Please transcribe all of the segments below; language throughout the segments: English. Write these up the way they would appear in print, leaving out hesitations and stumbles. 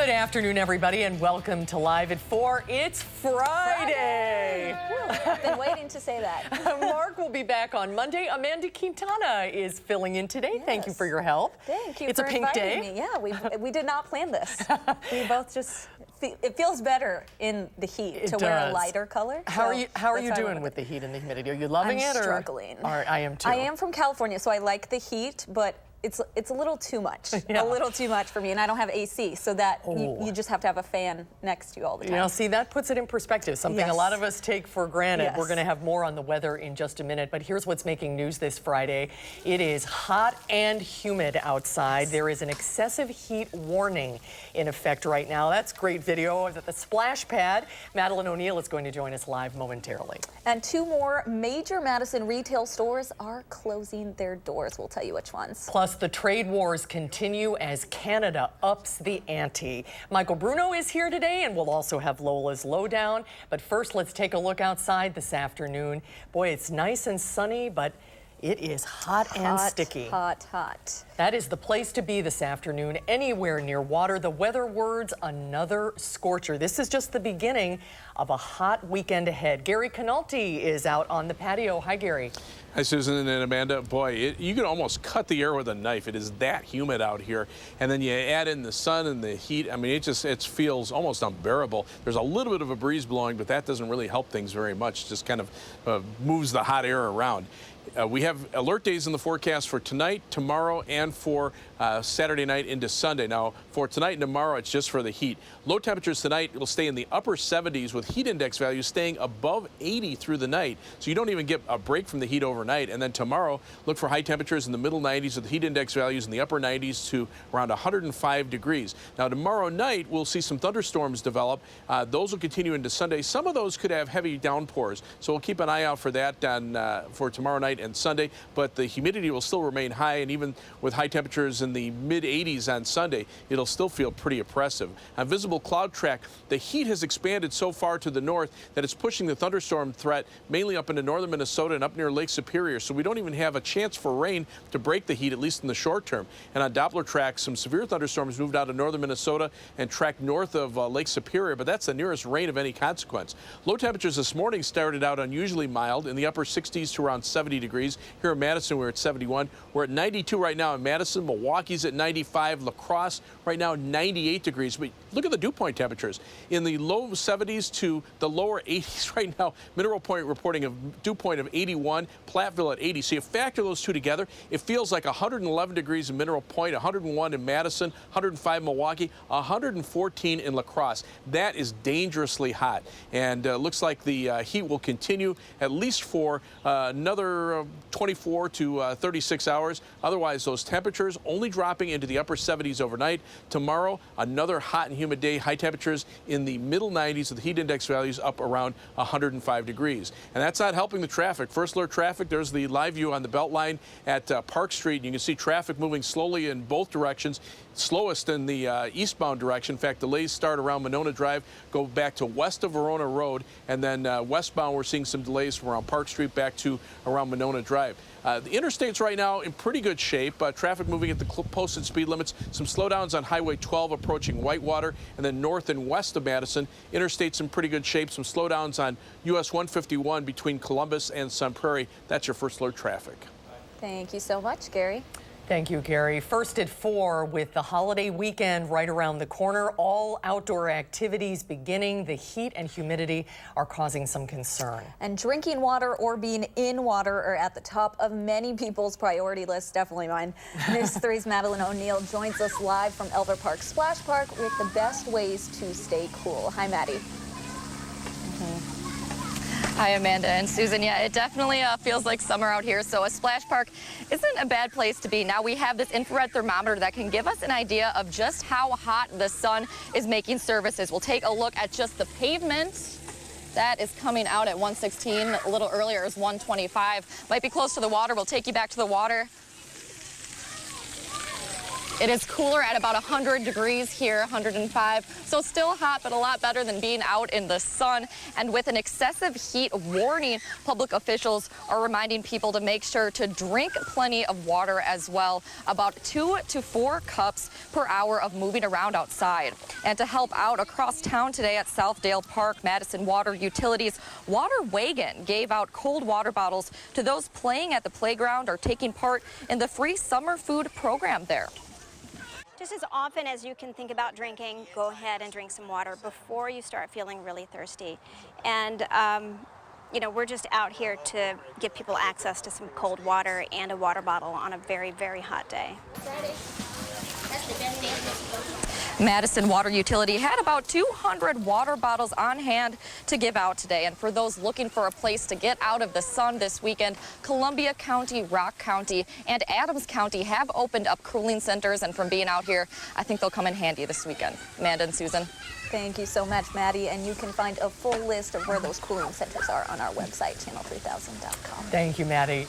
Good afternoon, everybody, and welcome to Live at 4. It's Friday. I've been waiting to say that. Mark will be back on Monday. Amanda Quintana is filling in today. Yes. Thank you for your help. Thank you It's for a pink day. me. Yeah, we did not plan this. We both just, it feels better in the heat to wear a lighter color. How are you doing with the heat and the humidity? Are you loving it? I'm struggling. All right, I am too. I am from California, so I like the heat, but it's a little too much. Yeah. A little too much for me, and I don't have AC, so that you just have to have a fan next to you all the time. You know, see, that puts it in perspective, something a lot of us take for granted. Yes. We're going to have more on the weather in just a minute, but here's what's making news this Friday. It is hot and humid outside. There is an excessive heat warning in effect right now. That's great video at the splash pad. Madeline O'Neill is going to join us live momentarily. And 2 more major Madison retail stores are closing their doors. We'll tell you which ones. Plus, the trade wars continue as Canada ups the ante. Michael Bruno is here today, and we'll also have Lola's Lowdown. But first, let's take a look outside this afternoon. Boy, it's nice and sunny, but it is hot and sticky. Hot, hot. That is the place to be this afternoon, anywhere near water. The weather words, another scorcher. This is just the beginning of a hot weekend ahead. Gary Canalti is out on the patio. Hi, Gary. Hi, Susan and Amanda. Boy, you can almost cut the air with a knife. It is that humid out here. And then you add in the sun and the heat. I mean, it feels almost unbearable. There's a little bit of a breeze blowing, but that doesn't really help things very much. Just kind of moves the hot air around. We have alert days in the forecast for tonight, tomorrow, and for Saturday night into Sunday. Now, for tonight and tomorrow, it's just for the heat. Low temperatures tonight will stay in the upper 70s with heat index values staying above 80 through the night. So you don't even get a break from the heat overnight. And then tomorrow, look for high temperatures in the middle 90s with heat index values in the upper 90s to around 105 degrees. Now, tomorrow night, we'll see some thunderstorms develop. Those will continue into Sunday. Some of those could have heavy downpours. So we'll keep an eye out for that for tomorrow night and Sunday, but the humidity will still remain high, and even with high temperatures in the mid-80s on Sunday, it'll still feel pretty oppressive. On visible cloud track, the heat has expanded so far to the north that it's pushing the thunderstorm threat mainly up into northern Minnesota and up near Lake Superior, so we don't even have a chance for rain to break the heat, at least in the short term. And on Doppler track, some severe thunderstorms moved out of northern Minnesota and tracked north of Lake Superior, but that's the nearest rain of any consequence. Low temperatures this morning started out unusually mild in the upper 60s to around 70 degrees. Here in Madison, we're at 71. We're at 92 right now in Madison. Milwaukee's at 95. La Crosse right now 98 degrees. But look at the dew point temperatures. In the low 70s to the lower 80s right now. Mineral Point reporting a dew point of 81. Platteville at 80. So you factor those two together, it feels like 111 degrees in Mineral Point, 101 in Madison, 105 in Milwaukee, 114 in La Crosse. That is dangerously hot. And looks like the heat will continue at least for another 24 to 36 hours. Otherwise, those temperatures only dropping into the upper 70s overnight. Tomorrow, another hot and humid day. High temperatures in the middle 90s with heat index values up around 105 degrees. And that's not helping the traffic. First alert traffic, there's the live view on the Beltline at Park Street. You can see traffic moving slowly in both directions. Slowest in the eastbound direction. In fact, delays start around Monona Drive, go back to west of Verona Road, and then westbound we're seeing some delays from around Park Street back to around Monona Drive. The interstates right now in pretty good shape. Traffic moving at the posted speed limits. Some slowdowns on Highway 12 approaching Whitewater, and then north and west of Madison. Interstates in pretty good shape. Some slowdowns on US 151 between Columbus and Sun Prairie. That's your first alert traffic. Thank you so much, Gary. Thank you, Gary. First at 4 with the holiday weekend right around the corner. All outdoor activities beginning. The heat and humidity are causing some concern. And drinking water or being in water are at the top of many people's priority lists, definitely mine. News 3's Madeline O'Neill joins us live from Elver Park Splash Park with the best ways to stay cool. Hi, Maddie. Hi, Amanda and Susan. Yeah, it definitely feels like summer out here, so a splash park isn't a bad place to be. Now we have this infrared thermometer that can give us an idea of just how hot the sun is making surfaces. We'll take a look at just the pavement. That is coming out at 116. A little earlier is 125. Might be close to the water. We'll take you back to the water. It is cooler at about 100 degrees here, 105. So still hot, but a lot better than being out in the sun. And with an excessive heat warning, public officials are reminding people to make sure to drink plenty of water as well, about 2 to 4 cups per hour of moving around outside. And to help out across town today at Southdale Park, Madison Water Utilities Water Wagon gave out cold water bottles to those playing at the playground or taking part in the free summer food program there. Just as often as you can think about drinking, go ahead and drink some water before you start feeling really thirsty. And you know, we're just out here to give people access to some cold water and a water bottle on a very, very hot day. Madison Water Utility had about 200 water bottles on hand to give out today. And for those looking for a place to get out of the sun this weekend, Columbia County, Rock County, and Adams County have opened up cooling centers. And from being out here, I think they'll come in handy this weekend. Amanda and Susan. Thank you so much, Maddie. And you can find a full list of where those cooling centers are on our website, channel3000.com. Thank you, Maddie.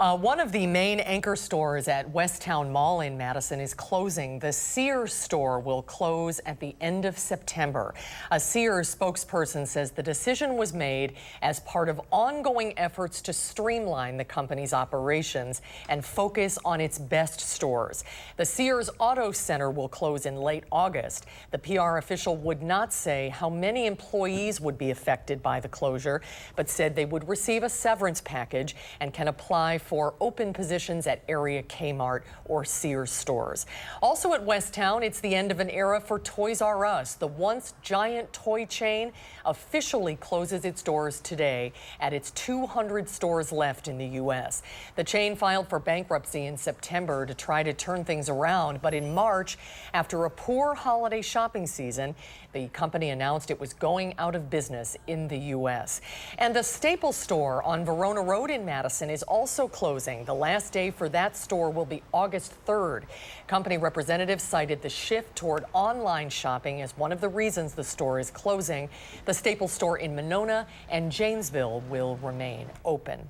One of the main anchor stores at Westtown Mall in Madison is closing. The Sears store will close at the end of September. A Sears spokesperson says the decision was made as part of ongoing efforts to streamline the company's operations and focus on its best stores. The Sears Auto Center will close in late August. The PR official would not say how many employees would be affected by the closure, but said they would receive a severance package and can apply for open positions at area Kmart or Sears stores. Also at Westtown, it's the end of an era for Toys R Us. The once giant toy chain officially closes its doors today at its 200 stores left in the U.S. The chain filed for bankruptcy in September to try to turn things around, but in March, after a poor holiday shopping season, the company announced it was going out of business in the U.S. And the Staples store on Verona Road in Madison is also closing. The last day for that store will be August 3rd. Company representatives cited the shift toward online shopping as one of the reasons the store is closing. The Staples store in Monona and Janesville will remain open.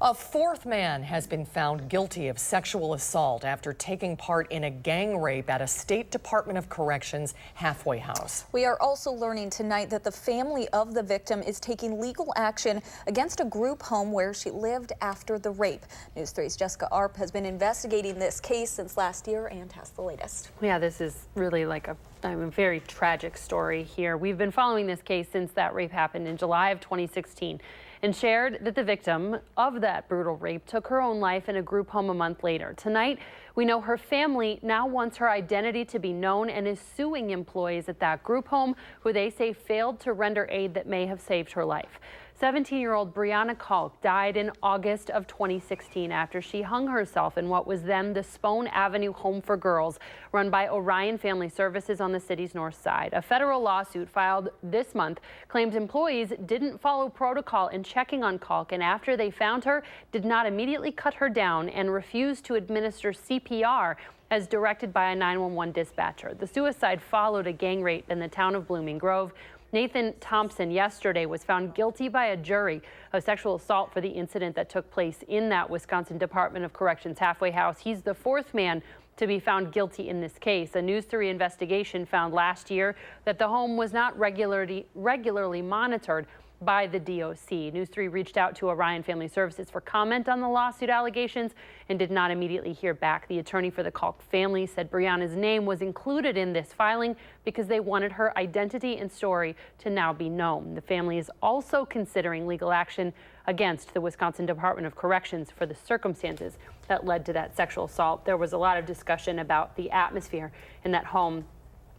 A fourth man has been found guilty of sexual assault after taking part in a gang rape at a State Department of Corrections halfway house. We are also learning tonight that the family of the victim is taking legal action against a group home where she lived after the rape. News 3's Jessica Arp has been investigating this case since last year and has the latest. Yeah, this is really like a very tragic story here. We've been following this case since that rape happened in July of 2016. And shared that the victim of that brutal rape took her own life in a group home a month later. Tonight, we know her family now wants her identity to be known and is suing employees at that group home who they say failed to render aid that may have saved her life. 17-year-old Brianna Kalk died in August of 2016 after she hung herself in what was then the Spone Avenue Home for Girls, run by Orion Family Services on the city's north side. A federal lawsuit filed this month claims employees didn't follow protocol in checking on Kalk, and after they found her, did not immediately cut her down and refused to administer CPR as directed by a 911 dispatcher. The suicide followed a gang rape in the town of Blooming Grove. Nathan Thompson yesterday was found guilty by a jury of sexual assault for the incident that took place in that Wisconsin Department of Corrections halfway house. He's the fourth man to be found guilty in this case. A News 3 investigation found last year that the home was not regularly monitored by the DOC. News 3 reached out to Orion Family Services for comment on the lawsuit allegations and did not immediately hear back. The attorney for the Kalk family said Brianna's name was included in this filing because they wanted her identity and story to now be known. The family is also considering legal action against the Wisconsin Department of Corrections for the circumstances that led to that sexual assault. There was a lot of discussion about the atmosphere in that home.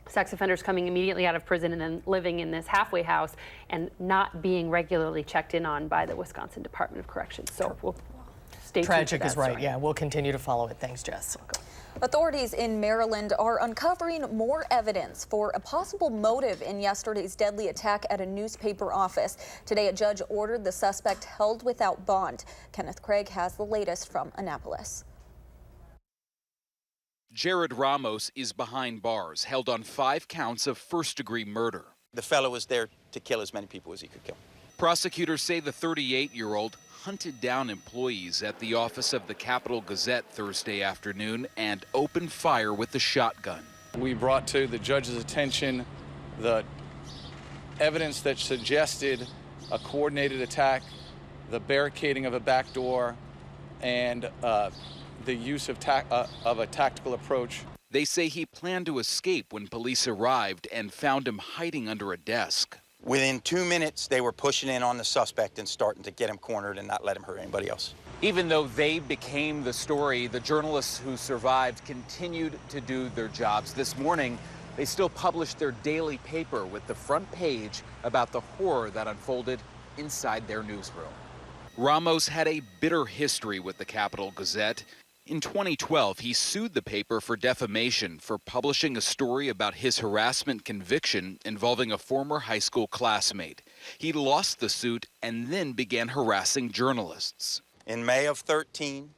Sex offenders coming immediately out of prison and then living in this halfway house and not being regularly checked in on by the Wisconsin Department of Corrections. So we'll stay tuned. Tragic is right. Yeah, we'll continue to follow it. Thanks, Jess. Authorities in Maryland are uncovering more evidence for a possible motive in yesterday's deadly attack at a newspaper office. Today, a judge ordered the suspect held without bond. Kenneth Craig has the latest from Annapolis. Jared Ramos is behind bars, held on 5 counts of first-degree murder. The fellow was there to kill as many people as he could kill. Prosecutors say the 38-year-old hunted down employees at the office of the Capitol Gazette Thursday afternoon and opened fire with the shotgun. We brought to the judge's attention the evidence that suggested a coordinated attack, the barricading of a back door, and the use of a tactical approach. They say he planned to escape when police arrived and found him hiding under a desk. Within 2 minutes, they were pushing in on the suspect and starting to get him cornered and not let him hurt anybody else. Even though they became the story, the journalists who survived continued to do their jobs. This morning, they still published their daily paper with the front page about the horror that unfolded inside their newsroom. Ramos had a bitter history with the Capitol Gazette. In 2012, he sued the paper for defamation for publishing a story about his harassment conviction involving a former high school classmate. He lost the suit and then began harassing journalists. In May of 13,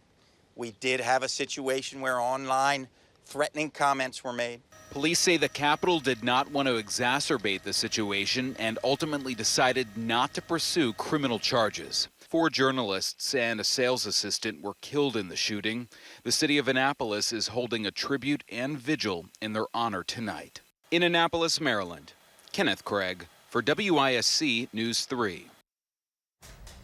we did have a situation where online threatening comments were made. Police say the Capitol did not want to exacerbate the situation and ultimately decided not to pursue criminal charges. 4 journalists and a sales assistant were killed in the shooting. The city of Annapolis is holding a tribute and vigil in their honor tonight. In Annapolis, Maryland, Kenneth Craig for WISC News 3.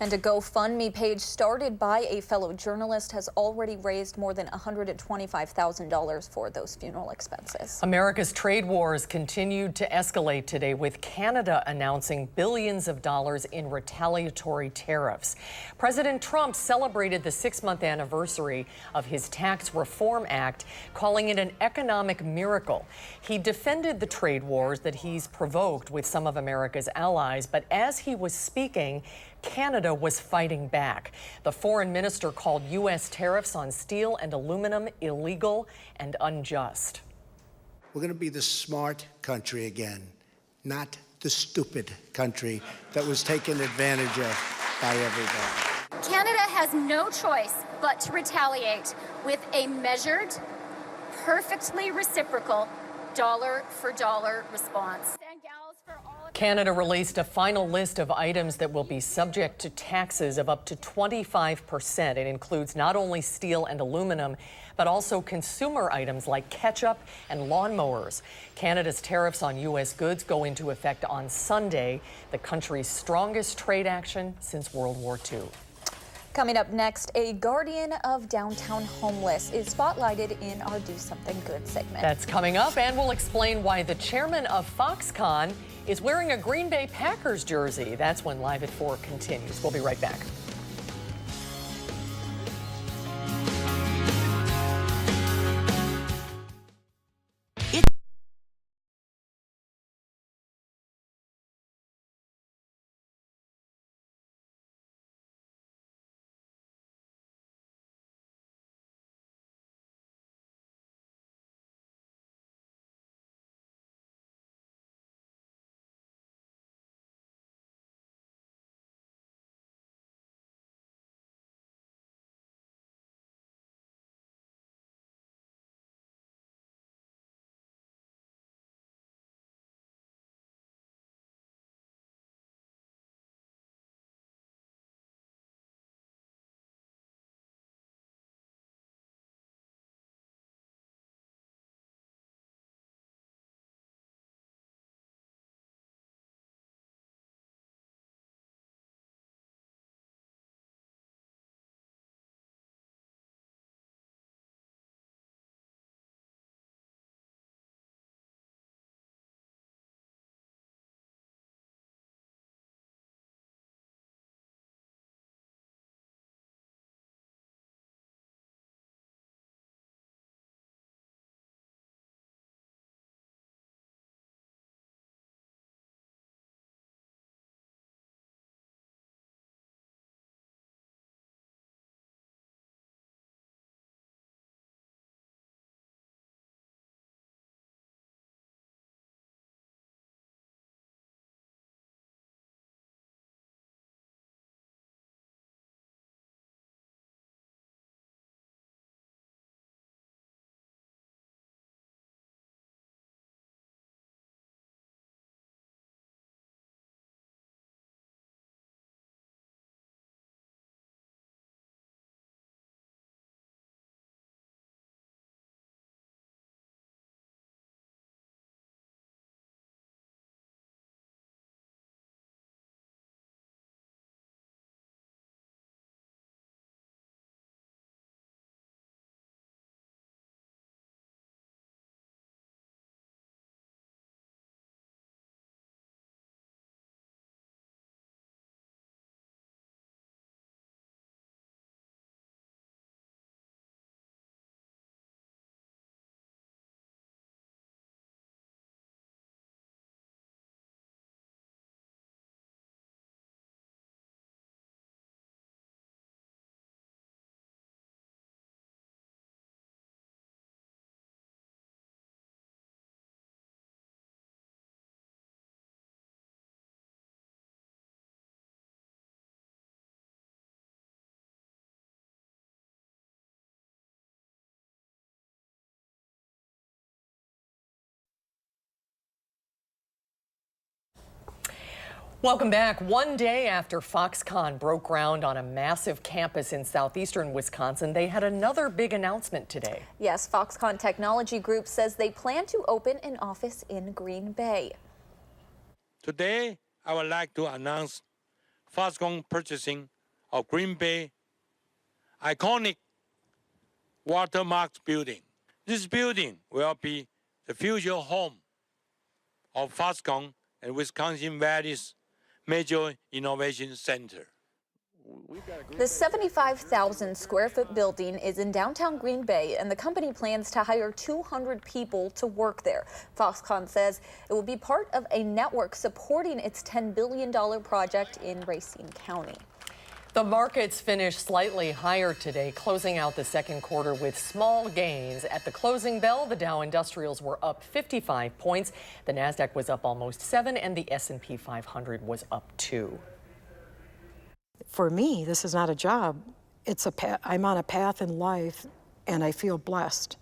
And a GoFundMe page started by a fellow journalist has already raised more than $125,000 for those funeral expenses. America's trade wars continued to escalate today, with Canada announcing billions of dollars in retaliatory tariffs. President Trump celebrated the 6-month anniversary of his Tax Reform Act, calling it an economic miracle. He defended the trade wars that he's provoked with some of America's allies, but as he was speaking, Canada was fighting back. The foreign minister called U.S. tariffs on steel and aluminum illegal and unjust. We're going to be the smart country again, not the stupid country that was taken advantage of by everybody. Canada has no choice but to retaliate with a measured, perfectly reciprocal, dollar-for-dollar response. Canada released a final list of items that will be subject to taxes of up to 25%. It includes not only steel and aluminum, but also consumer items like ketchup and lawnmowers. Canada's tariffs on U.S. goods go into effect on Sunday, the country's strongest trade action since World War II. Coming up next, a guardian of downtown homeless is spotlighted in our Do Something Good segment. That's coming up, and we'll explain why the chairman of Foxconn is wearing a Green Bay Packers jersey. That's when Live at 4 continues. We'll be right back. Welcome back. One day after Foxconn broke ground on a massive campus in southeastern Wisconsin, they had another big announcement today. Yes, Foxconn Technology Group says they plan to open an office in Green Bay. Today, I would like to announce Foxconn purchasing of Green Bay iconic Watermark building. This building will be the future home of Foxconn and Wisconsin Valley's major innovation center. The 75,000 square foot building is in downtown Green Bay, and the company plans to hire 200 people to work there. Foxconn says it will be part of a network supporting its $10 billion project in Racine County. The markets finished slightly higher today, closing out the second quarter with small gains. At the closing bell, the Dow Industrials were up 55 points. The Nasdaq was up almost 7, and the S&P 500 was up 2. For me, this is not a job. It's I'm on a path in life, and I feel blessed.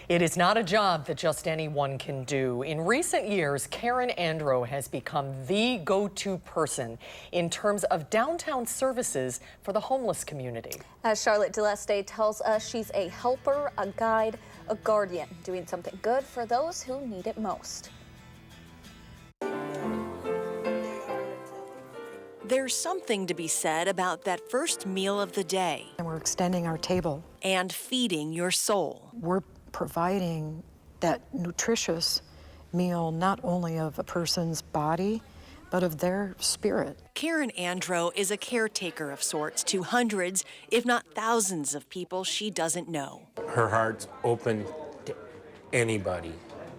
It is not a job that just anyone can do. In recent years, Karen Andro has become the go-to person in terms of downtown services for the homeless community. As Charlotte DeLeste tells us, she's a helper, a guide, a guardian, doing something good for those who need it most. There's something to be said about that first meal of the day. And we're extending our table. And feeding your soul. We're providing that nutritious meal not only of a person's body, but of their spirit. Karen Andro is a caretaker of sorts to hundreds, if not thousands of people she doesn't know. Her heart's open to anybody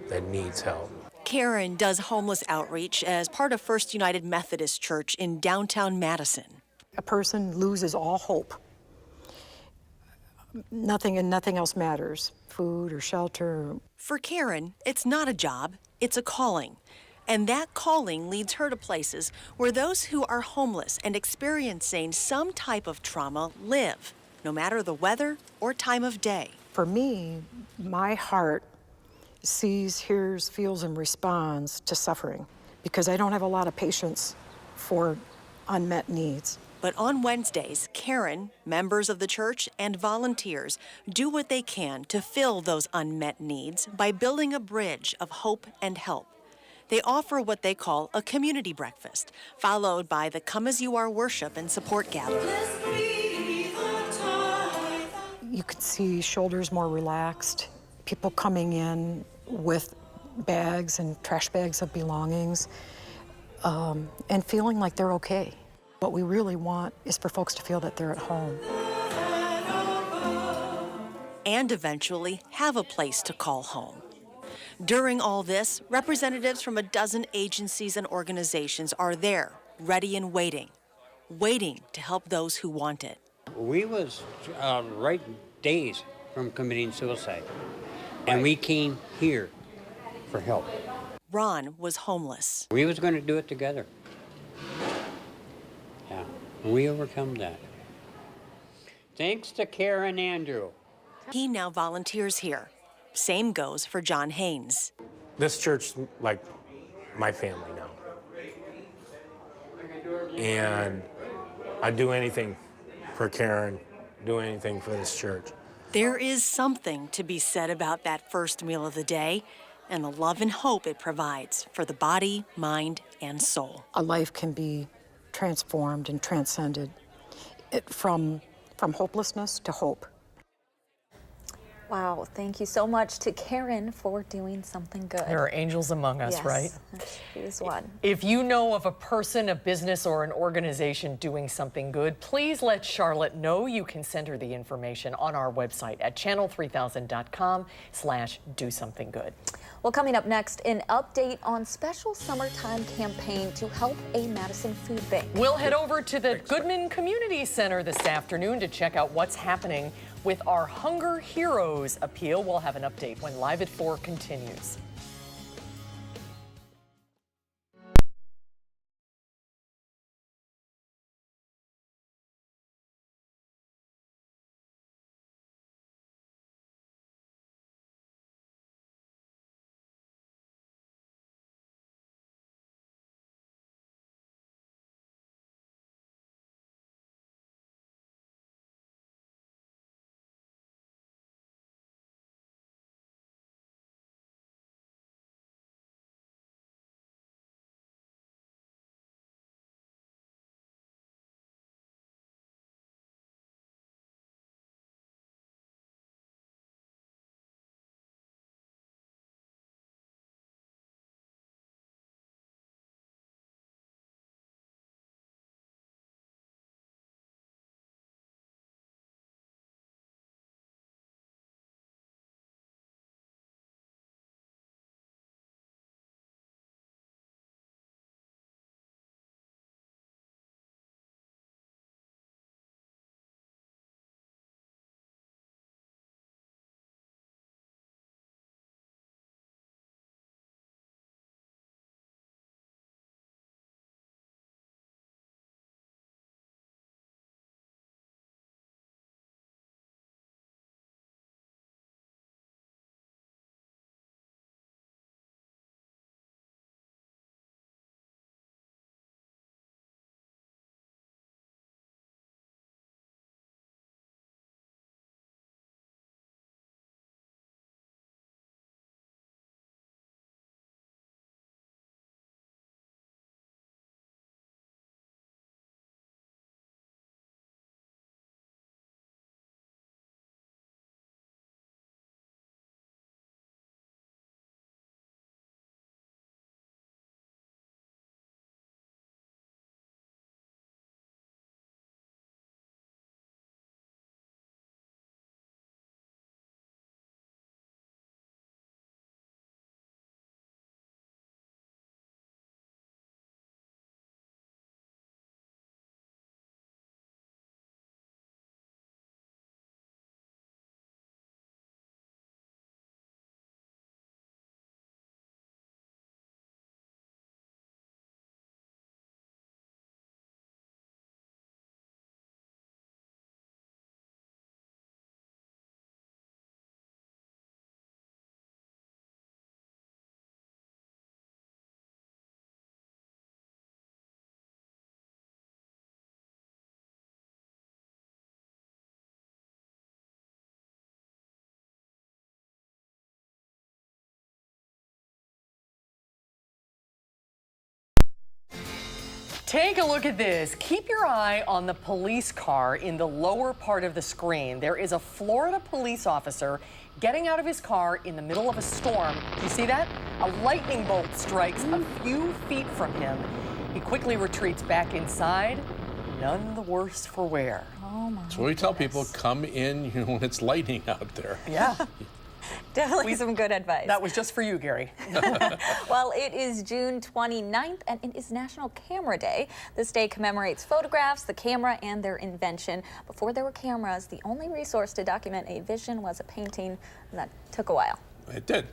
that needs help. Karen does homeless outreach as part of First United Methodist Church in downtown Madison. A person loses all hope. Nothing else matters, food or shelter. For Karen, it's not a job, it's a calling. And that calling leads her to places where those who are homeless and experiencing some type of trauma live, no matter the weather or time of day. For me, my heart sees, hears, feels, and responds to suffering because I don't have a lot of patience for unmet needs. But on Wednesdays, Karen, members of the church, and volunteers do what they can to fill those unmet needs by building a bridge of hope and help. They offer what they call a community breakfast, followed by the Come As You Are worship and support gathering. You could see shoulders more relaxed, people coming in with bags and trash bags of belongings, and feeling like they're okay. What we really want is for folks to feel that they're at home. And eventually have a place to call home. During all this, representatives from a dozen agencies and organizations are there, ready and waiting to help those who want it. We was right days from committing suicide, and we came here for help. Ron was homeless. We was going to do it together. Yeah, and we overcome that. Thanks to Karen Andrew. He now volunteers here. Same goes for John Haynes. This church, like my family now. And I'd do anything for Karen, do anything for this church. There is something to be said about that first meal of the day and the love and hope it provides for the body, mind, and soul. A life can be transformed and transcended from hopelessness to hope. Wow, thank you so much to Karen for doing something good. There are angels among us, yes, right? She is one. If you know of a person, a business, or an organization doing something good, please let Charlotte know. You can send her the information on our website at channel3000.com/do-something-good. Well, coming up next, an update on special summertime campaign to help a Madison food bank. We'll head over to the Goodman Community Center this afternoon to check out what's happening with our Hunger Heroes appeal. We'll have an update when Live at 4 continues. Take a look at this. Keep your eye on the police car in the lower part of the screen. There is a Florida police officer getting out of his car in the middle of a storm. Do you see that? A lightning bolt strikes a few feet from him. He quickly retreats back inside, none the worse for wear. Oh my So we tell people, come in when it's lightning out there. Yeah. Definitely some good advice. That was just for you, Gary. Well, it is June 29th, and it is National Camera Day. This day commemorates photographs, the camera, and their invention. Before there were cameras, the only resource to document a vision was a painting, and that took a while. It did.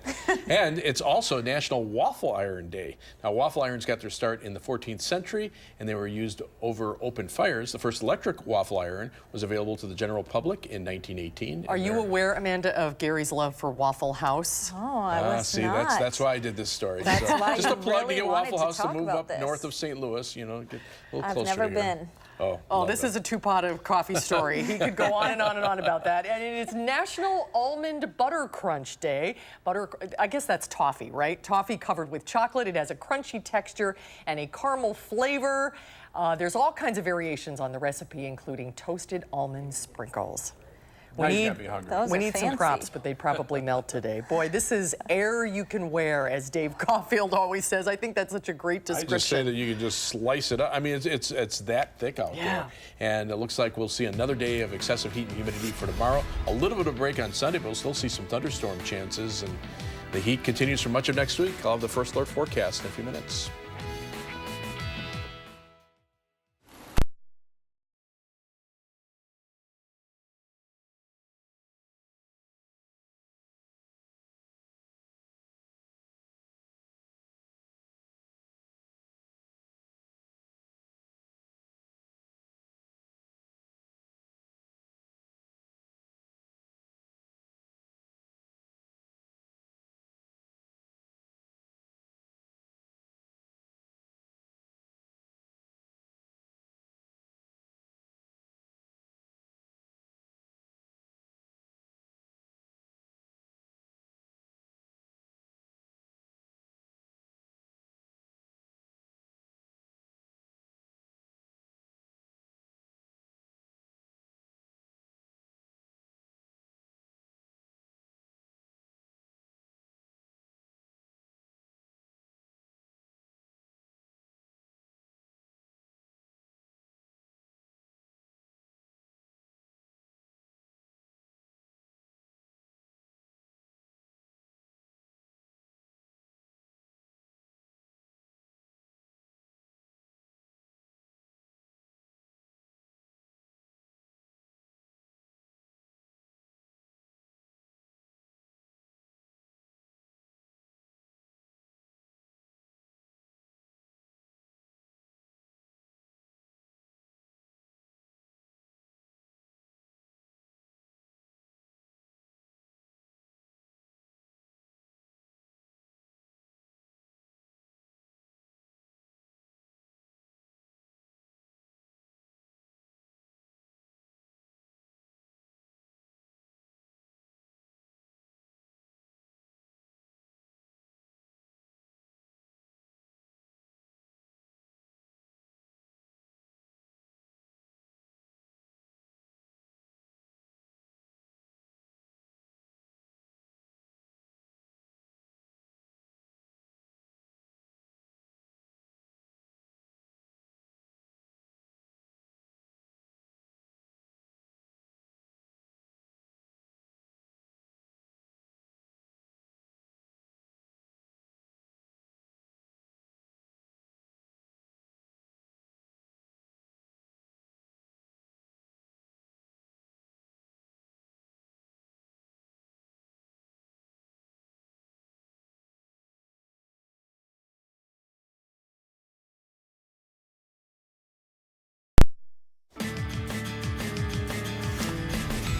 And it's also National Waffle Iron Day. Now, waffle irons got their start in the 14th century, and they were used over open fires. The first electric waffle iron was available to the general public in 1918. Are you aware, Amanda, of Gary's love for Waffle House? Oh, I was not. That's why I did this story. That's why just you a plug really to get wanted Waffle to House to talk move about up this. north of St. Louis, you know, get a little I've closer never to here. been. Oh, this is a two-pot of coffee story. He could go on and on and on about that. And it's National Almond Butter Crunch Day. I guess that's toffee, right? Toffee covered with chocolate. It has a crunchy texture and a caramel flavor. There's all kinds of variations on the recipe, including toasted almond sprinkles. We need some fancy. crops, but they'd probably melt today. Boy, this is air you can wear, as Dave Caulfield always says. I think that's such a great description. I just say that you can just slice it up. I mean, it's that thick out there. And it looks like we'll see another day of excessive heat and humidity for tomorrow. A little bit of a break on Sunday, but we'll still see some thunderstorm chances. And the heat continues for much of next week. I'll have the first alert forecast in a few minutes.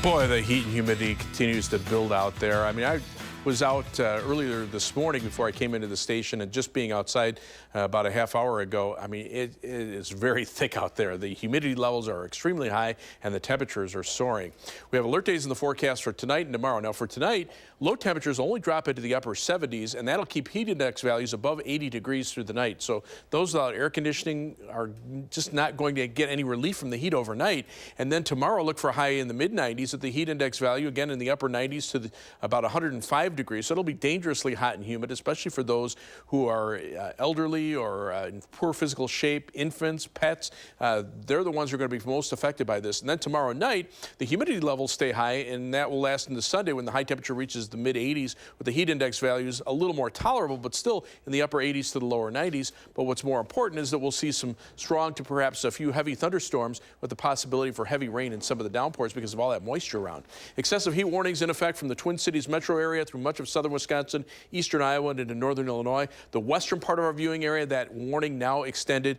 Boy, the heat and humidity continues to build out there. I mean, was out earlier this morning before I came into the station, and just being outside about a half hour ago, I mean, it is very thick out there. The humidity levels are extremely high and the temperatures are soaring. We have alert days in the forecast for tonight and tomorrow. Now for tonight, low temperatures only drop into the upper 70s, and that'll keep heat index values above 80 degrees through the night. So those without air conditioning are just not going to get any relief from the heat overnight. And then tomorrow, look for a high in the mid-90s at the heat index value, again in the upper 90s to about 105 degrees. So it'll be dangerously hot and humid, especially for those who are elderly or in poor physical shape, infants, pets. They're the ones who are going to be most affected by this. And then tomorrow night, the humidity levels stay high, and that will last into Sunday when the high temperature reaches the mid-80s, with the heat index values a little more tolerable, but still in the upper 80s to the lower 90s. But what's more important is that we'll see some strong to perhaps a few heavy thunderstorms with the possibility for heavy rain in some of the downpours because of all that moisture around. Excessive heat warnings in effect from the Twin Cities metro area through much of southern Wisconsin, eastern Iowa, and into northern Illinois. The western part of our viewing area, that warning now extended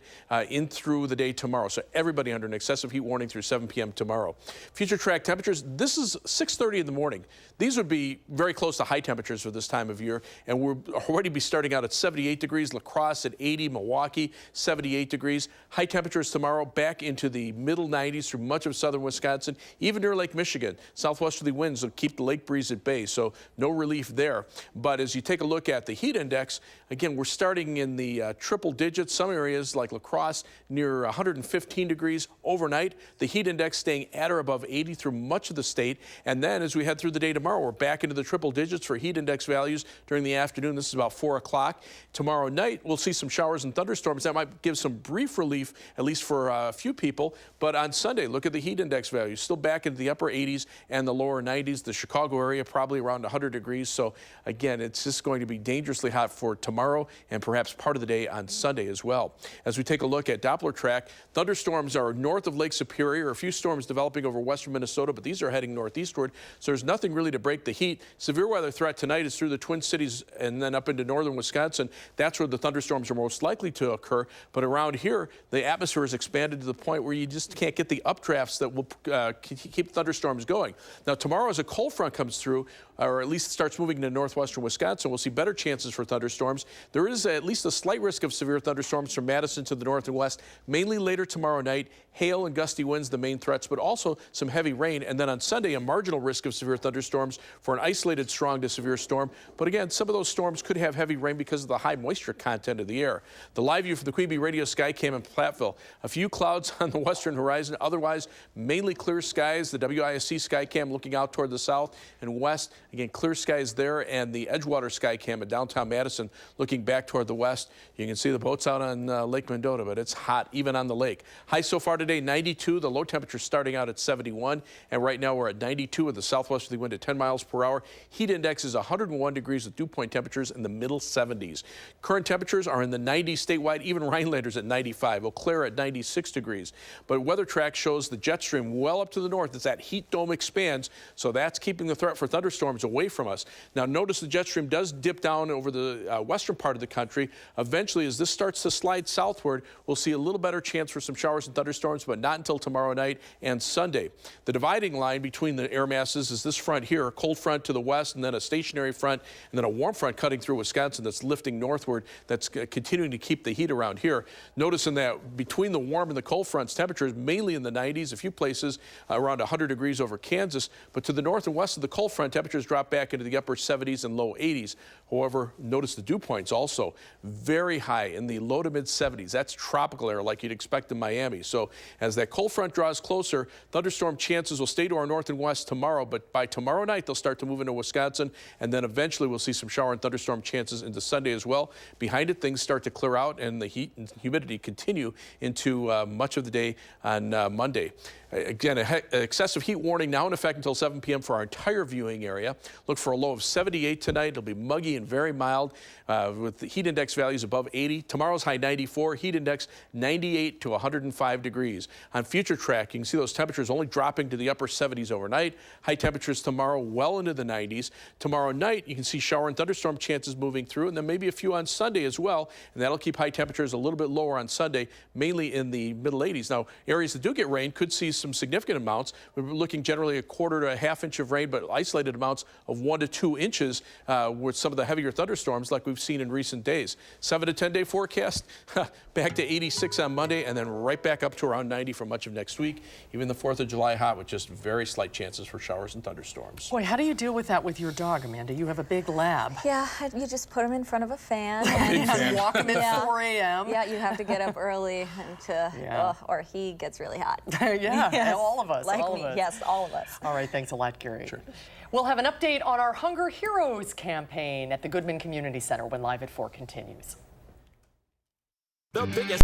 in through the day tomorrow. So everybody under an excessive heat warning through 7 p.m. tomorrow. Future track temperatures, this is 6:30 in the morning. These would be very close to high temperatures for this time of year, and we'll already be starting out at 78 degrees, La Crosse at 80, Milwaukee 78 degrees. High temperatures tomorrow back into the middle 90s through much of southern Wisconsin, even near Lake Michigan. Southwesterly winds will keep the lake breeze at bay, so no relief there. But as you take a look at the heat index, again, we're starting in the triple digits. Some areas like La Crosse near 115 degrees overnight. The heat index staying at or above 80 through much of the state. And then as we head through the day tomorrow, we're back into the triple digits for heat index values during the afternoon. This is about 4 o'clock. Tomorrow night, we'll see some showers and thunderstorms. That might give some brief relief, at least for a few people. But on Sunday, look at the heat index values, still back into the upper 80s and the lower 90s. The Chicago area probably around 100 degrees. So again, it's just going to be dangerously hot for tomorrow and perhaps part of the day on Sunday as well. As we take a look at Doppler track, thunderstorms are north of Lake Superior. A few storms developing over western Minnesota, but these are heading northeastward. So there's nothing really to break the heat. Severe weather threat tonight is through the Twin Cities and then up into northern Wisconsin. That's where the thunderstorms are most likely to occur. But around here, the atmosphere has expanded to the point where you just can't get the updrafts that will keep thunderstorms going. Now, tomorrow, as a cold front comes through, or at least starts moving into northwestern Wisconsin, we'll see better chances for thunderstorms. There is at least a slight risk of severe thunderstorms from Madison to the north and west, mainly later tomorrow night. Hail and gusty winds, the main threats, but also some heavy rain. And then on Sunday, a marginal risk of severe thunderstorms for an isolated strong to severe storm. But again, some of those storms could have heavy rain because of the high moisture content of the air. The live view from the Queen Bee Radio Skycam in Platteville. A few clouds on the western horizon, otherwise mainly clear skies. The WISC Skycam looking out toward the south and west. Again, clear skies there, and the Edgewater Skycam in downtown Madison looking back toward the west. You can see the boats out on Lake Mendota, but it's hot even on the lake. High so far today, 92. The low temperature starting out at 71, and right now we're at 92 with the southwesterly wind at 10 miles per hour. Heat index is 101 degrees with dew point temperatures in the middle 70s. Current temperatures are in the 90s statewide, even Rhinelanders at 95. Eau Claire at 96 degrees. But weather track shows the jet stream well up to the north as that heat dome expands, so that's keeping the threat for thunderstorms away from us. Now notice the jet stream does dip down over the western part of the country. Eventually, as this starts to slide southward, we'll see a little better chance for some showers and thunderstorms, but not until tomorrow night and Sunday. The dividing line between the air masses is this front here, a cold front to the west, and then a stationary front, and then a warm front cutting through Wisconsin that's lifting northward, that's continuing to keep the heat around here. Noticing that between the warm and the cold fronts, temperatures mainly in the 90s, a few places around 100 degrees over Kansas, but to the north and west of the cold front, temperatures drop back into the upper 70s and low 80s. However, notice the dew points also very high in the low to mid 70s. That's tropical air like you'd expect in Miami. So as that cold front draws closer, thunderstorm chances will stay to our north and west tomorrow, but by tomorrow night they'll start to move into Wisconsin, and then eventually we'll see some shower and thunderstorm chances into Sunday as well. Behind it, things start to clear out and the heat and humidity continue into much of the day on Monday. Again, excessive heat warning now in effect until 7 p.m. for our entire viewing area. Look for a low of 78 tonight. It'll be muggy and very mild with the heat index values above 80. Tomorrow's high 94, heat index 98 to 105 degrees. On future track, you can see those temperatures only dropping to the upper 70s overnight. High temperatures tomorrow well into the 90s. Tomorrow night, you can see shower and thunderstorm chances moving through, and then maybe a few on Sunday as well. And that'll keep high temperatures a little bit lower on Sunday, mainly in the middle 80s. Now, areas that do get rain could see some significant amounts. We're looking generally a quarter to a half inch of rain, but isolated amounts of 1 to 2 inches with some of the heavier thunderstorms like we've seen in recent days. 7 to 10 day forecast, back to 86 on Monday, and then right back up to around 90 for much of next week. Even the 4th of July hot with just very slight chances for showers and thunderstorms. Boy, how do you deal with that with your dog, Amanda? You have a big lab. Yeah, you just put him in front of a fan. And walk him at 4 a.m. Yeah, you have to get up early or he gets really hot. Yeah, yes. all of us. Like all me, of us. yes, all of us. All right, thanks a lot, Gary. Sure. We'll have an update on our Hunger Heroes campaign at the Goodman Community Center when Live at 4 continues. The biggest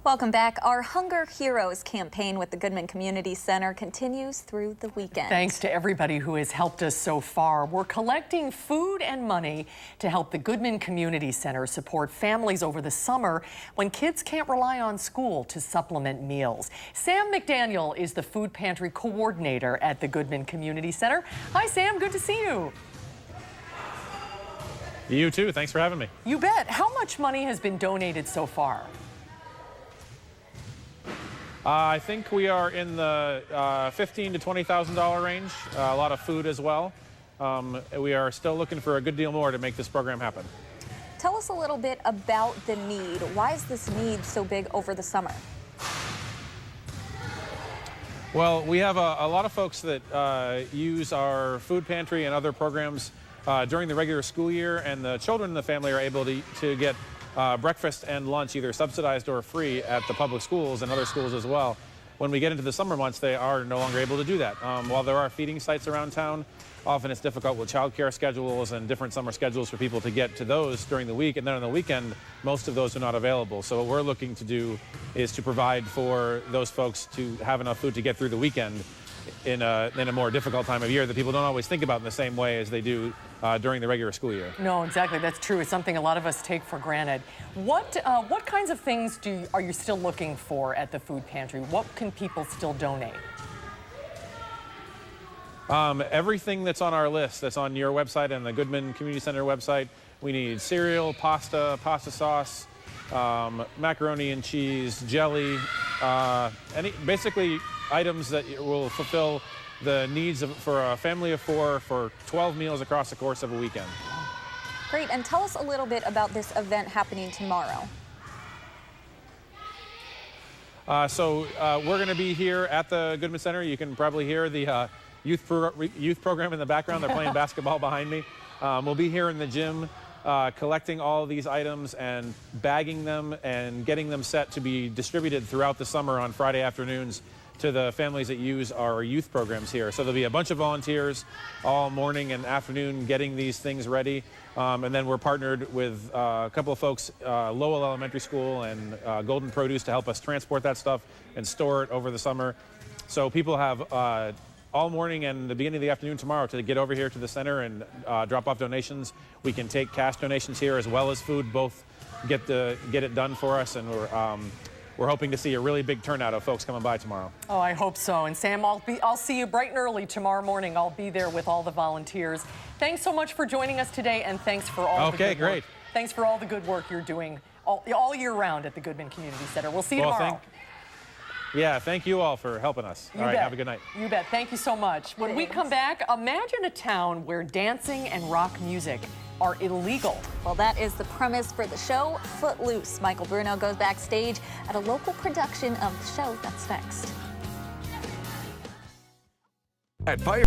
Welcome back. Our Hunger Heroes campaign with the Goodman Community Center continues through the weekend. Thanks to everybody who has helped us so far. We're collecting food and money to help the Goodman Community Center support families over the summer when kids can't rely on school to supplement meals. Sam McDaniel is the food pantry coordinator at the Goodman Community Center. Hi, Sam. Good to see you. You too. Thanks for having me. You bet. How much money has been donated so far? I think we are in the $15,000 to $20,000 range. A lot of food as well. We are still looking for a good deal more to make this program happen. Tell us a little bit about the need. Why is this need so big over the summer? Well, we have a lot of folks that use our food pantry and other programs during the regular school year, and the children in the family are able to get breakfast and lunch either subsidized or free at the public schools and other schools as well. when we get into the summer months, they are no longer able to do that. While there are feeding sites around town, often it's difficult with childcare schedules and different summer schedules for people to get to those during the week. And then on the weekend, most of those are not available. So what we're looking to do is to provide for those folks to have enough food to get through the weekend in a more difficult time of year that people don't always think about in the same way as they do during the regular school year. No, exactly. That's true. It's something a lot of us take for granted. What kinds of things are you still looking for at the food pantry? What can people still donate? Everything that's on our list, that's on your website and the Goodman Community Center website. We need cereal, pasta sauce, macaroni and cheese, jelly, basically items that will fulfill the needs for a family of 4 for 12 meals across the course of a weekend. Great, and tell us a little bit about this event happening tomorrow. We're going to be here at the Goodman Center. You can probably hear the youth program in the background. They're playing basketball behind me. We'll be here in the gym collecting all of these items and bagging them and getting them set to be distributed throughout the summer on Friday afternoons to the families that use our youth programs here. So there'll be a bunch of volunteers all morning and afternoon getting these things ready. And then we're partnered with a couple of folks, Lowell Elementary School and Golden Produce, to help us transport that stuff and store it over the summer. So people have all morning and the beginning of the afternoon tomorrow to get over here to the center and drop off donations. We can take cash donations here as well as food, both get it done for us, and we're hoping to see a really big turnout of folks coming by tomorrow. Oh, I hope so. And Sam, I'll see you bright and early tomorrow morning. I'll be there with all the volunteers. Thanks so much for joining us today, and thanks for all the good work. Thanks for all the good work you're doing all year round at the Goodman Community Center. We'll see you tomorrow. Thank you all for helping us. All right, have a good night. You bet. Thank you so much. When we come back, imagine a town where dancing and rock music are illegal. Well, that is the premise for the show Footloose. Michael Bruno goes backstage at a local production of the show. That's next. At Fire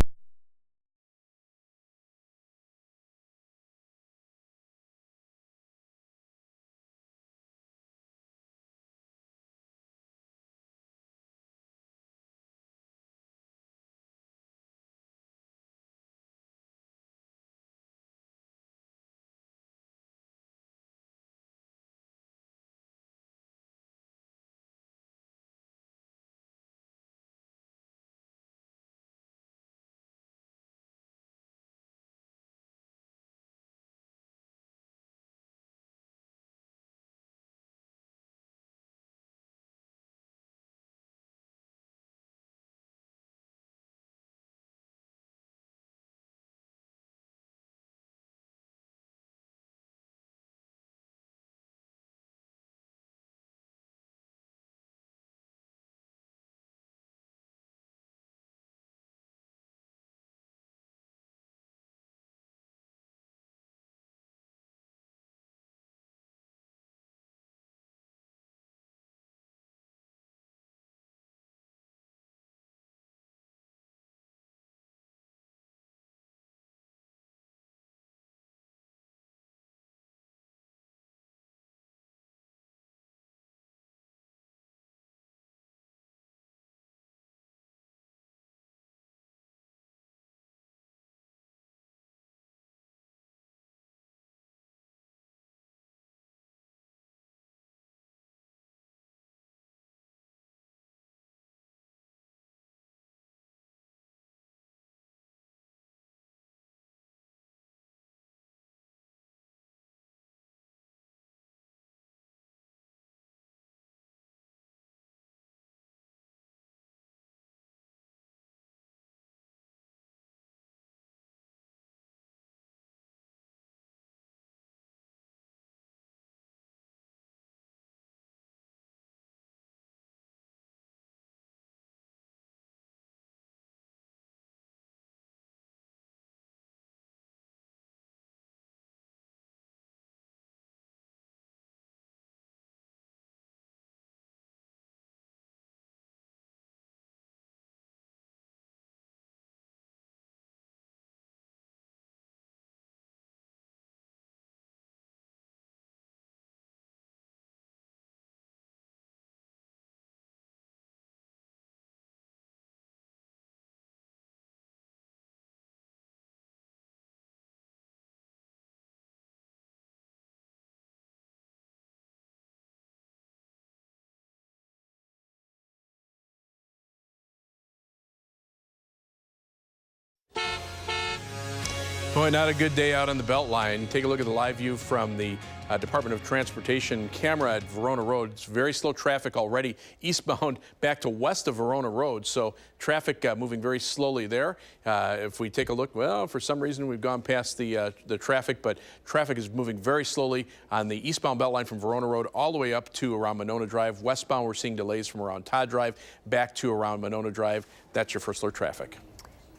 Boy, not a good day out on the Beltline. Take a look at the live view from the Department of Transportation camera at Verona Road. It's very slow traffic already eastbound back to west of Verona Road. So traffic moving very slowly there. If we take a look, well, for some reason we've gone past the traffic, but traffic is moving very slowly on the eastbound Beltline from Verona Road all the way up to around Monona Drive. Westbound, we're seeing delays from around Todd Drive back to around Monona Drive. That's your first alert traffic.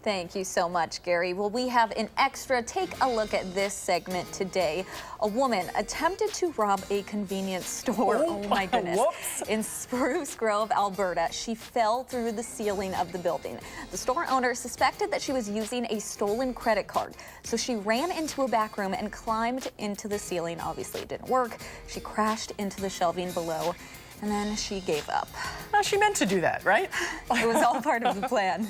Thank you so much, Gary. Well, we have an extra take a look at this segment today. A woman attempted to rob a convenience store, oh my goodness, in Spruce Grove, Alberta. She fell through the ceiling of the building. The store owner suspected that she was using a stolen credit card, so she ran into a back room and climbed into the ceiling. Obviously, it didn't work. She crashed into the shelving below, and then she gave up. She meant to do that, right? It was all part of the plan.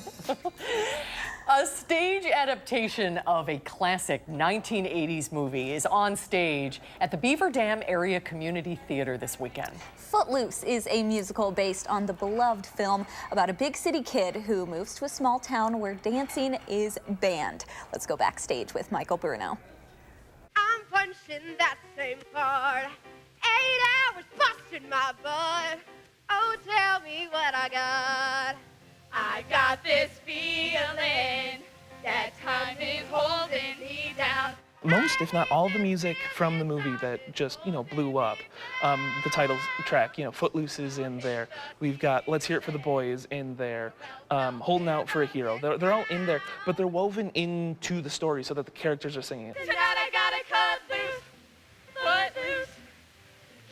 A stage adaptation of a classic 1980s movie is on stage at the Beaver Dam Area Community Theater this weekend. Footloose is a musical based on the beloved film about a big city kid who moves to a small town where dancing is banned. Let's go backstage with Michael Bruno. I'm punching that same card. 8 hours busting my butt. Oh, tell me what I got. I got this feeling that time is holding me down. Most, if not all, the music from the movie that just, blew up. The title track, Footloose is in there. We've got Let's Hear It for the Boys in there. Holding Out for a Hero. They're all in there, but they're woven into the story so that the characters are singing it. Tonight I gotta cut loose, foot loose,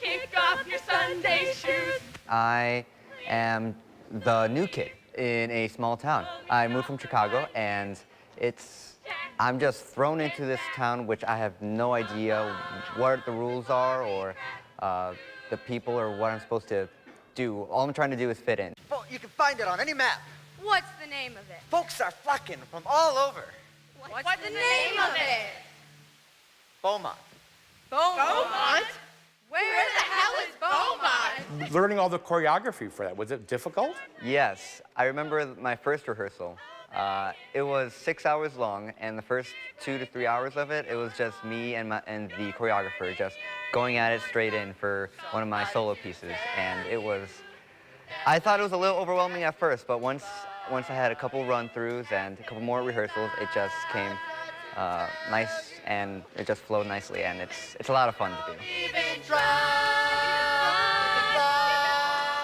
kick off your Sunday shoes. I am the new kid in a small town. I moved from Chicago, and I'm just thrown into this town, which I have no idea what the rules are or the people or what I'm supposed to do. All I'm trying to do is fit in. Well, you can find it on any map. What's the name of it? Folks are flocking from all over. What's the name of it? Beaumont. Beaumont? Where the hell is Beaumont? Learning all the choreography for that, was it difficult? Yes, I remember my first rehearsal. It was 6 hours long, and the first 2 to 3 hours of it, it was just me and the choreographer just going at it straight in for one of my solo pieces. And I thought it was a little overwhelming at first, but once I had a couple run-throughs and a couple more rehearsals, it just came nice, and it just flowed nicely, and it's a lot of fun to do.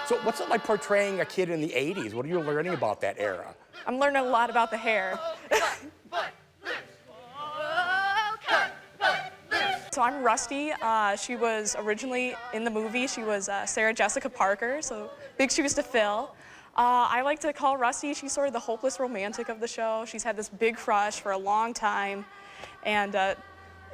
So what's it like portraying a kid in the 80s? What are you learning about that era? I'm learning a lot about the hair. So I'm Rusty. She was originally in the movie. She was Sarah Jessica Parker, so big shoes to fill. I like to call Rusty, she's sort of the hopeless romantic of the show. She's had this big crush for a long time, and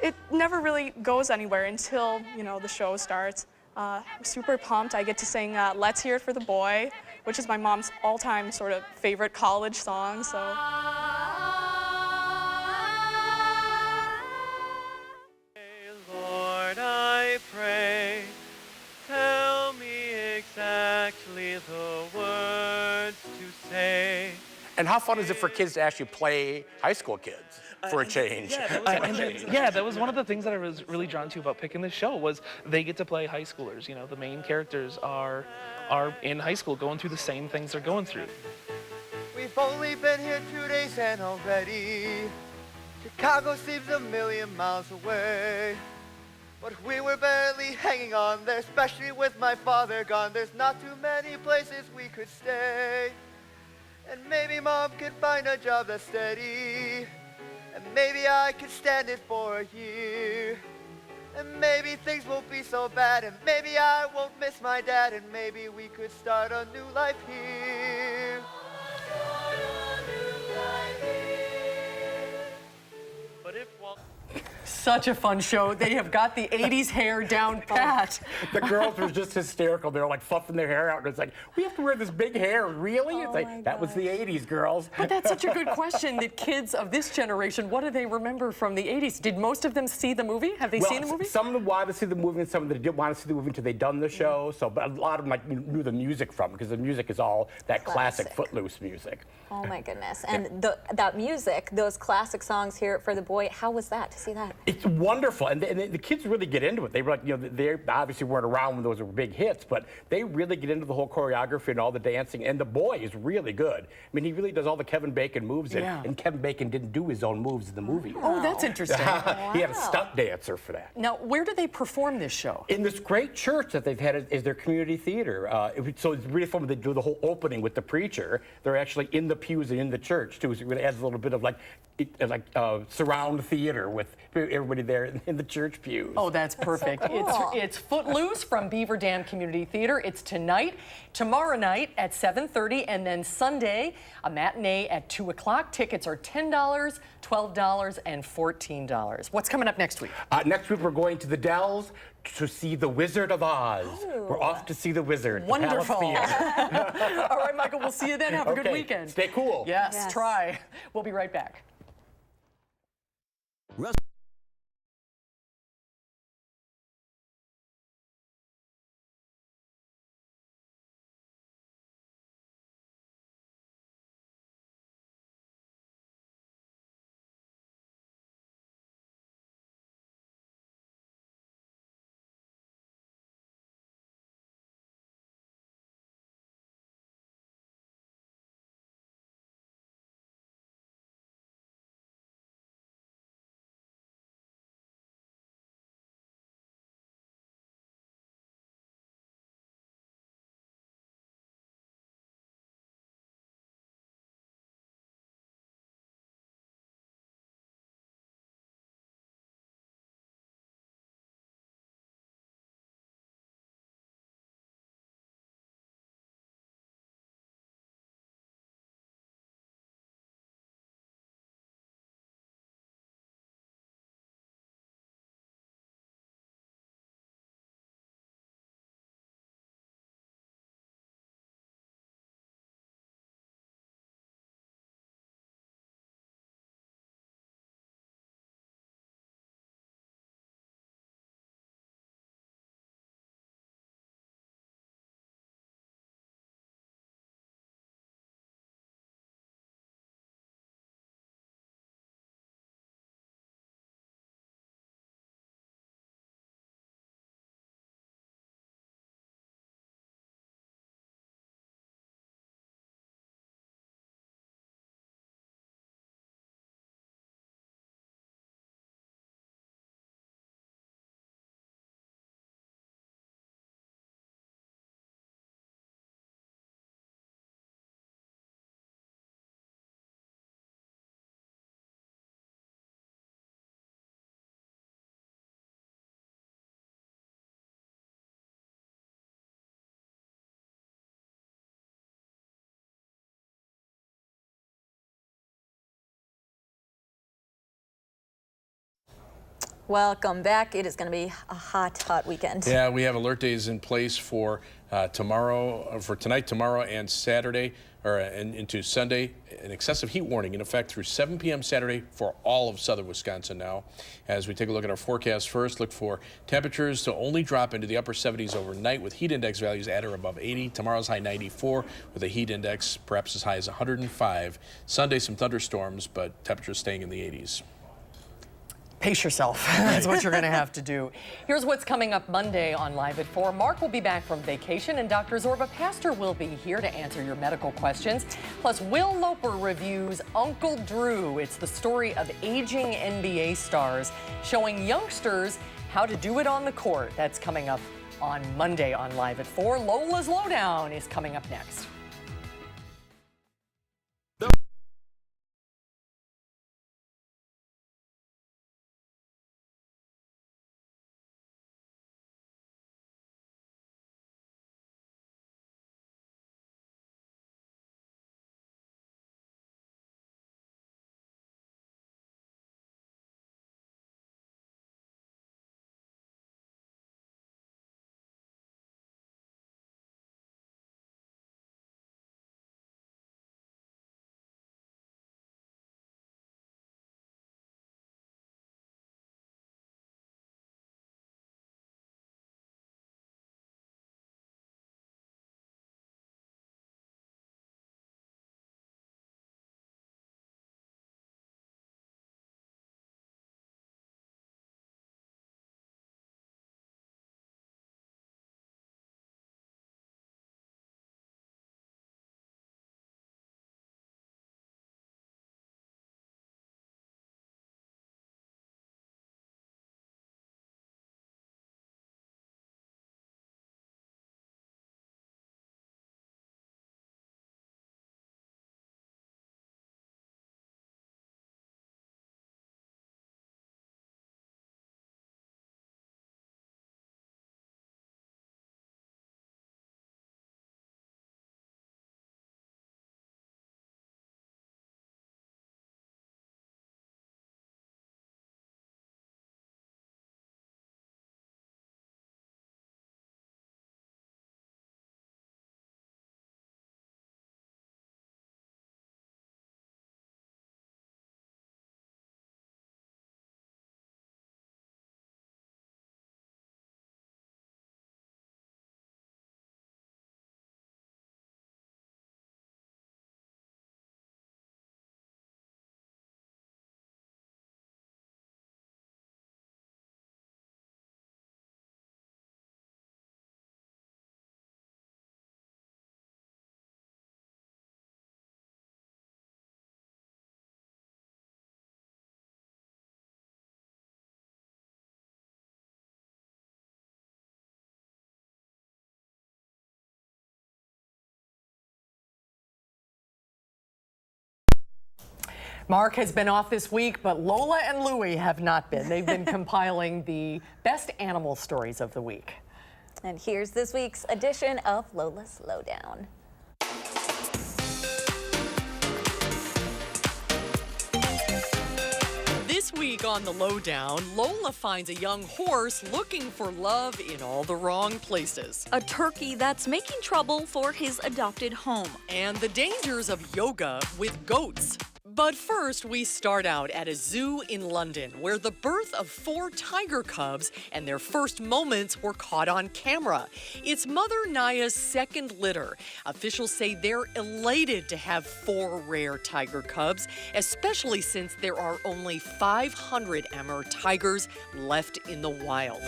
it never really goes anywhere until, the show starts. I'm super pumped. I get to sing Let's Hear It for the Boy, which is my mom's all-time sort of favorite college song, so. Lord, I pray, tell me exactly the words to say. And how fun is it for kids to actually play high school kids for a change? That was one of the things that I was really drawn to about picking this show was they get to play high schoolers. The main characters are in high school going through the same things they're going through. We've only been here 2 days and already Chicago seems a million miles away. But we were barely hanging on there, especially with my father gone. There's not too many places we could stay. And maybe Mom could find a job that's steady. And maybe I could stand it for a year. And maybe things won't be so bad. And maybe I won't miss my dad. And maybe we could start a new life here. But if Such a fun show. They have got the 80s hair down pat. The girls were just hysterical. They were like fluffing their hair out, and it's like, we have to wear this big hair, really? It's like, that was the 80s, girls. But that's such a good question that kids of this generation, what do they remember from the 80s? Did most of them see the movie? Have they seen the movie? Some of them wanted to see the movie, and some of them didn't want to see the movie until they'd done the show. So, but a lot of them like knew the music from, because the music is all that classic Footloose music. Oh my goodness. And that music, those classic songs, Hear It for the Boy, how was that to see that? It's wonderful, and the kids really get into it. They were like, you know, they obviously weren't around when those were big hits, but they really get into the whole choreography and all the dancing, and the boy is really good. I mean, he really does all the Kevin Bacon moves, and Kevin Bacon didn't do his own moves in the movie. Oh, that's interesting. He had a stunt dancer for that. Now, where do they perform this show? In this great church that they've had is their community theater. So it's really fun when they do the whole opening with the preacher. They're actually in the pews and in the church, too, so it really adds a little bit of like surround theater with everybody there in the church pews. Oh, that's perfect. So cool. It's Footloose from Beaver Dam Community Theater. It's tonight, tomorrow night at 7:30, and then Sunday, a matinee at 2 o'clock. Tickets are $10, $12, and $14. What's coming up next week? Next week, we're going to the Dells to see The Wizard of Oz. Oh. We're off to see The Wizard. Wonderful. The Palace Theater. All right, Michael, we'll see you then. Have a good Okay, weekend. stay cool. Yes, try. We'll be right back. Welcome back. It is going to be a hot, hot weekend. Yeah, we have alert days in place for tonight, tomorrow, and Saturday, and into Sunday. An excessive heat warning in effect through 7 p.m. Saturday for all of southern Wisconsin now. As we take a look at our forecast first, look for temperatures to only drop into the upper 70s overnight with heat index values at or above 80. Tomorrow's high 94 with a heat index perhaps as high as 105. Sunday, some thunderstorms, but temperatures staying in the 80s. Pace yourself. That's what you're going to have to do. Here's what's coming up Monday on Live at 4. Mark will be back from vacation, and Dr. Zorba Pastor will be here to answer your medical questions. Plus, Will Loper reviews Uncle Drew. It's the story of aging NBA stars, showing youngsters how to do it on the court. That's coming up on Monday on Live at 4. Lola's Lowdown is coming up next. Mark has been off this week, but Lola and Louie have not been. They've been compiling the best animal stories of the week. And here's this week's edition of Lola's Lowdown. This week on the Lowdown, Lola finds a young horse looking for love in all the wrong places. A turkey that's making trouble for his adopted home. And the dangers of yoga with goats. But first, we start out at a zoo in London, where the birth of 4 tiger cubs and their first moments were caught on camera. It's Mother Naya's second litter. Officials say they're elated to have 4 rare tiger cubs, especially since there are only 500 Amur tigers left in the wild.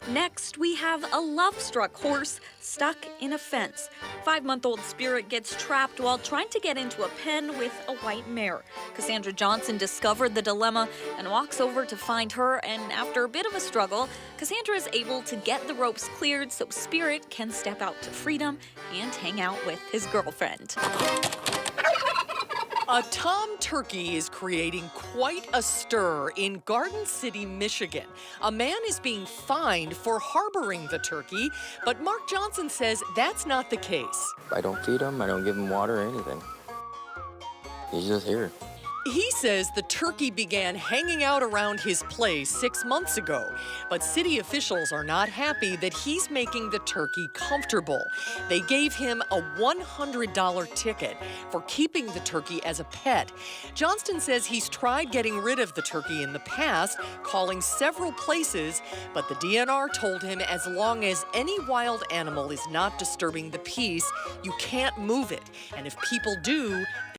Next, we have a love-struck horse stuck in a fence. 5-month-old Spirit gets trapped while trying to get into a pen with a white mare. Cassandra Johnson discovered the dilemma and walks over to find her, and after a bit of a struggle, Cassandra is able to get the ropes cleared so Spirit can step out to freedom and hang out with his girlfriend. A tom turkey is creating quite a stir in Garden City, Michigan. A man is being fined for harboring the turkey, but Mark Johnson says that's not the case. I don't feed him, I don't give him water or anything. He's just here. He says the turkey began hanging out around his place 6 months ago, but city officials are not happy that he's making the turkey comfortable. They gave him a $100 ticket for keeping the turkey as a pet. Johnston says he's tried getting rid of the turkey in the past, calling several places, but the DNR told him as long as any wild animal is not disturbing the peace, you can't move it. And if people do,